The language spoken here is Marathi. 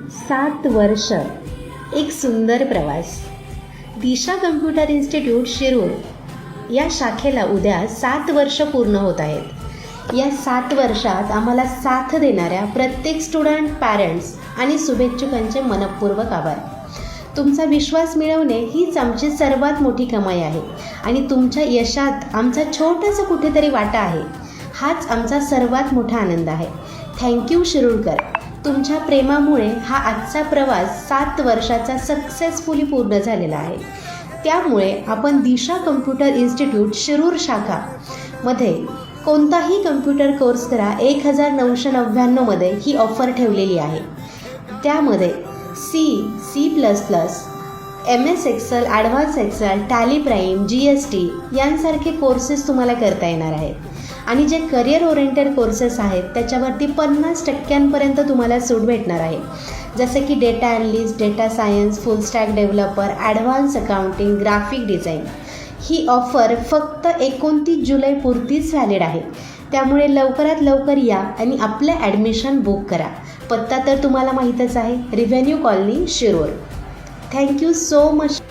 7 वर्ष एक सुंदर प्रवास. दिशा कम्प्युटर इन्स्टिट्यूट शिरूर या शाखेला उद्या 7 वर्ष पूर्ण होत आहेत. या 7 वर्षात आम्हाला साथ देणाऱ्या प्रत्येक स्टुडंट, पॅरेंट्स आणि शुभेच्छुकांचे मनपूर्वक आभार. तुमचा विश्वास मिळवणे हीच आमची सर्वात मोठी कमाई आहे आणि तुमच्या यशात आमचा छोटासा कुठेतरी वाटा आहे. हाच आमचा सर्वात मोठा आनंद आहे. थँक्यू शिरूरकर. तुमच्या प्रेमामुळे हा आजचा प्रवास 7 वर्षाचा सक्सेसफुली पूर्ण झालेला आहे. त्यामुळे आपण दिशा कम्प्युटर इन्स्टिट्यूट शिरूर शाखामध्ये कोणताही कम्प्युटर कोर्स करा, 1999मध्ये ही ऑफर ठेवलेली आहे. त्यामध्ये C++, MS excel, advance excel, Tally Prime, GST यांसारखे कोर्सेस तुम्हाला करता येणार आहेत. आणि जे करिअर ओरिएंटेड कोर्सेस आहेत त्याच्यावरती 50% तुम्हाला सूट भेटणार आहे. जसे की data analyst, data science, full stack developer, advance accounting, graphic design. ही ऑफर फक्त 29 जुलैपुरतीच व्हॅलिड आहे. त्यामुळे लवकरात लवकर या आणि आपलं ॲडमिशन बुक करा. पत्ता तर तुम्हाला माहीतच आहे, revenue colony, Shirur. Thank you so much.